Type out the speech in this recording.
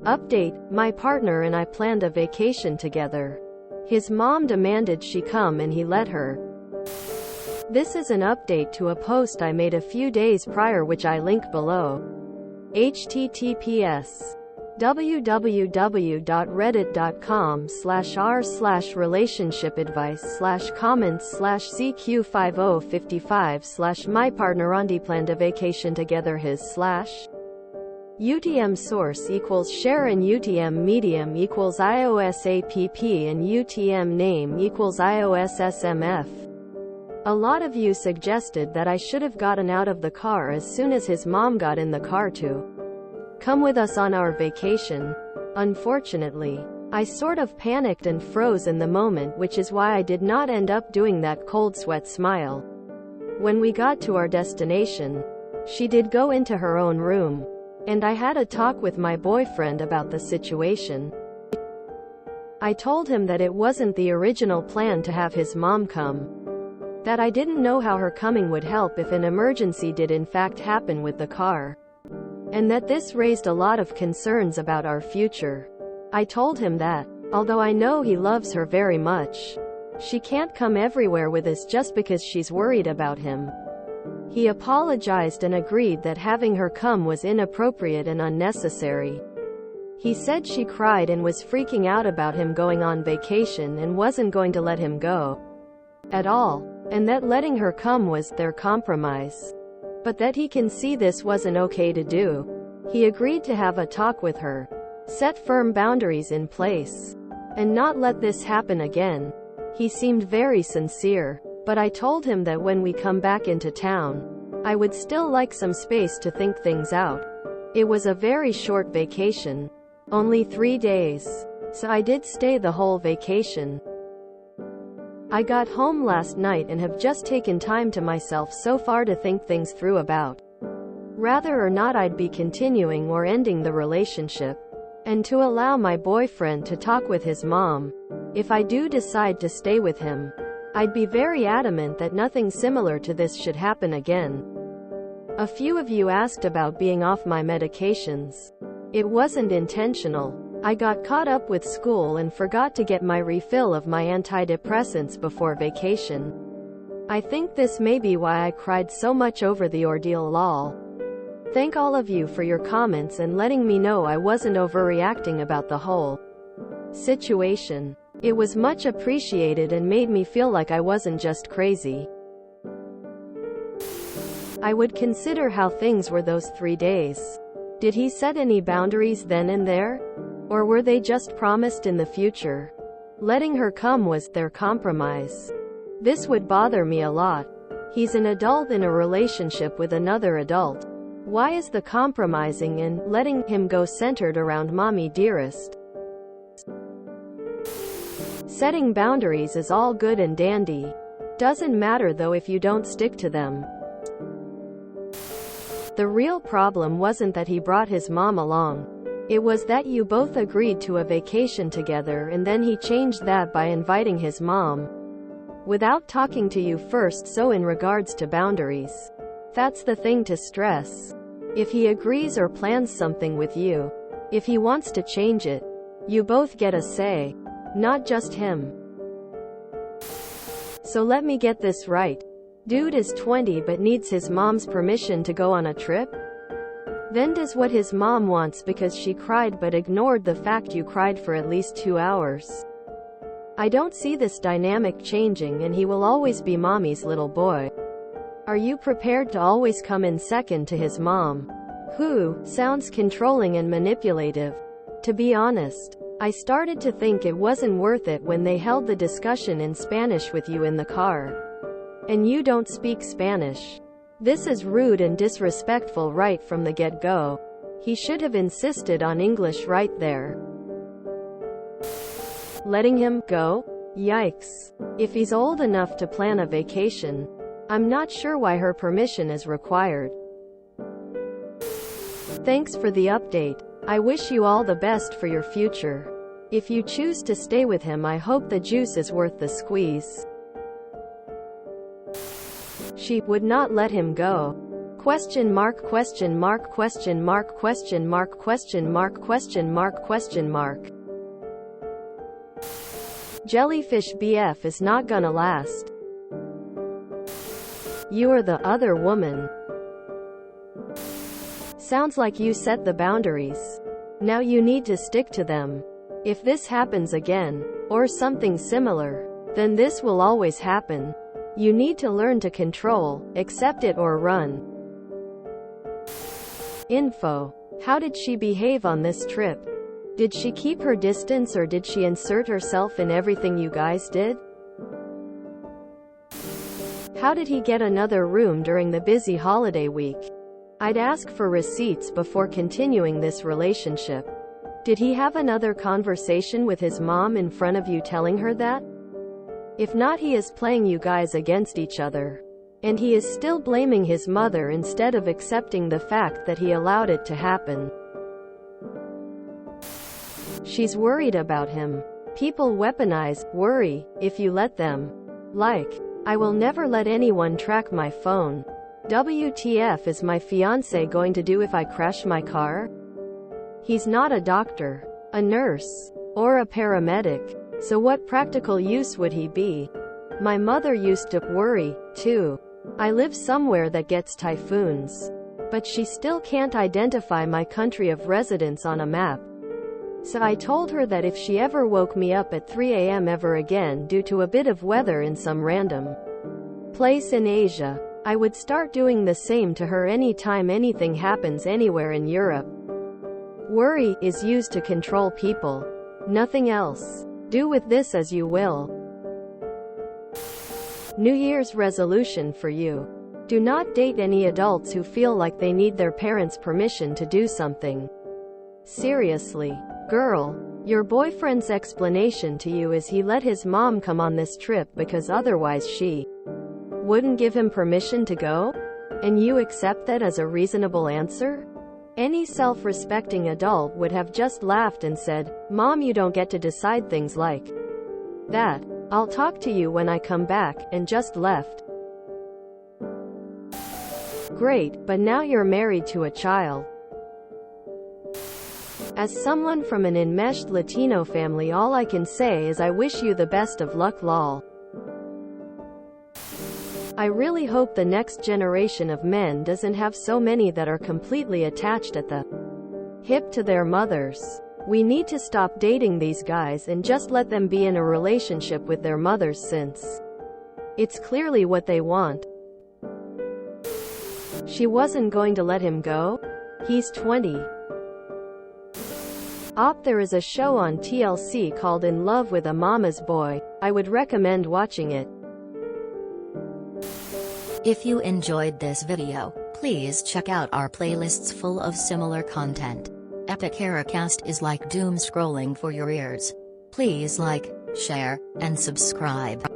Update: my partner and I planned a vacation together. His mom demanded she come and he let her. This is an update to a post I made a few days prior, which I link below. https www.reddit.com/r/relationshipadvice/comments/cq5055/my partner planned a vacation together his/ UTM source equals share and UTM medium equals iOS app and UTM name equals iOS SMF. A lot of you suggested that I should have gotten out of the car as soon as his mom got in the car to come with us on our vacation. Unfortunately, I sort of panicked and froze in the moment, which is why I did not end up doing that cold sweat smile. When we got to our destination, she did go into her own room, and I had a talk with my boyfriend about the situation. I told him that it wasn't the original plan to have his mom come, that I didn't know how her coming would help if an emergency did in fact happen with the car, and that this raised a lot of concerns about our future. I told him that, although I know he loves her very much, she can't come everywhere with us just because she's worried about him. He apologized and agreed that having her come was inappropriate and unnecessary. He said she cried and was freaking out about him going on vacation and wasn't going to let him go at all, and that letting her come was their compromise, but that he can see this wasn't okay to do. He agreed to have a talk with her, set firm boundaries in place, and not let this happen again. He seemed very sincere, but I told him that when we come back into town, I would still like some space to think things out. It was a very short vacation, only 3 days, so I did stay the whole vacation. I got home last night and have just taken time to myself so far to think things through about whether or not I'd be continuing or ending the relationship, and to allow my boyfriend to talk with his mom. If I do decide to stay with him, I'd be very adamant that nothing similar to this should happen again. A few of you asked about being off my medications. It wasn't intentional. I got caught up with school and forgot to get my refill of my antidepressants before vacation. I think this may be why I cried so much over the ordeal. Lol. Thank all of you for your comments and letting me know I wasn't overreacting about the whole situation. It was much appreciated and made me feel like I wasn't just crazy. I would consider how things were those 3 days. Did he set any boundaries then and there? Or were they just promised in the future? Letting her come was their compromise. This would bother me a lot. He's an adult in a relationship with another adult. Why is the compromising and letting him go centered around mommy dearest? Setting boundaries is all good and dandy. Doesn't matter though if you don't stick to them. The real problem wasn't that he brought his mom along. It was that you both agreed to a vacation together and then he changed that by inviting his mom without talking to you first. So in regards to boundaries, that's the thing to stress. If he agrees or plans something with you, if he wants to change it, you both get a say, not just him. So let me get this right. Dude is 20 but needs his mom's permission to go on a trip? Then does what his mom wants because she cried but ignored the fact you cried for at least 2 hours. I don't see this dynamic changing and he will always be mommy's little boy. Are you prepared to always come in second to his mom? Who sounds controlling and manipulative. To be honest, I started to think it wasn't worth it when they held the discussion in Spanish with you in the car. And you don't speak Spanish. This is rude and disrespectful right from the get-go. He should have insisted on English right there. Letting him go? Yikes. If he's old enough to plan a vacation, I'm not sure why her permission is required. Thanks for the update. I wish you all the best for your future. If you choose to stay with him, I hope the juice is worth the squeeze. She would not let him go. Question mark question mark question mark question mark question mark question mark question mark. Jellyfish BF is not gonna last. You are the other woman. Sounds like you set the boundaries. Now you need to stick to them. If this happens again, or something similar, then this will always happen. You need to learn to control, accept it or run. Info. How did she behave on this trip? Did she keep her distance or did she insert herself in everything you guys did? How did he get another room during the busy holiday week? I'd ask for receipts before continuing this relationship. Did he have another conversation with his mom in front of you telling her that? If not, he is playing you guys against each other. And he is still blaming his mother instead of accepting the fact that he allowed it to happen. She's worried about him. People weaponize worry if you let them. Like, I will never let anyone track my phone. WTF is my fiance going to do if I crash my car? He's not a doctor, a nurse, or a paramedic. So what practical use would he be? My mother used to worry, too. I live somewhere that gets typhoons. But she still can't identify my country of residence on a map. So I told her that if she ever woke me up at 3 a.m. ever again due to a bit of weather in some random place in Asia, I would start doing the same to her anytime anything happens anywhere in Europe. Worry is used to control people. Nothing else. Do with this as you will. New Year's resolution for you. Do not date any adults who feel like they need their parents' permission to do something. Seriously. Girl, your boyfriend's explanation to you is he let his mom come on this trip because otherwise she wouldn't give him permission to go? And you accept that as a reasonable answer? Any self-respecting adult would have just laughed and said, Mom, you don't get to decide things like that. I'll talk to you when I come back, and just left. Great, but now you're married to a child. As someone from an enmeshed Latino family, all I can say is I wish you the best of luck, lol. I really hope the next generation of men doesn't have so many that are completely attached at the hip to their mothers. We need to stop dating these guys and just let them be in a relationship with their mothers, since it's clearly what they want. She wasn't going to let him go? He's 20. There is a show on TLC called In Love with a Mama's Boy. I would recommend watching it. If you enjoyed this video, please check out our playlists full of similar content. Epic Haircast is like doom scrolling for your ears. Please like, share, and subscribe.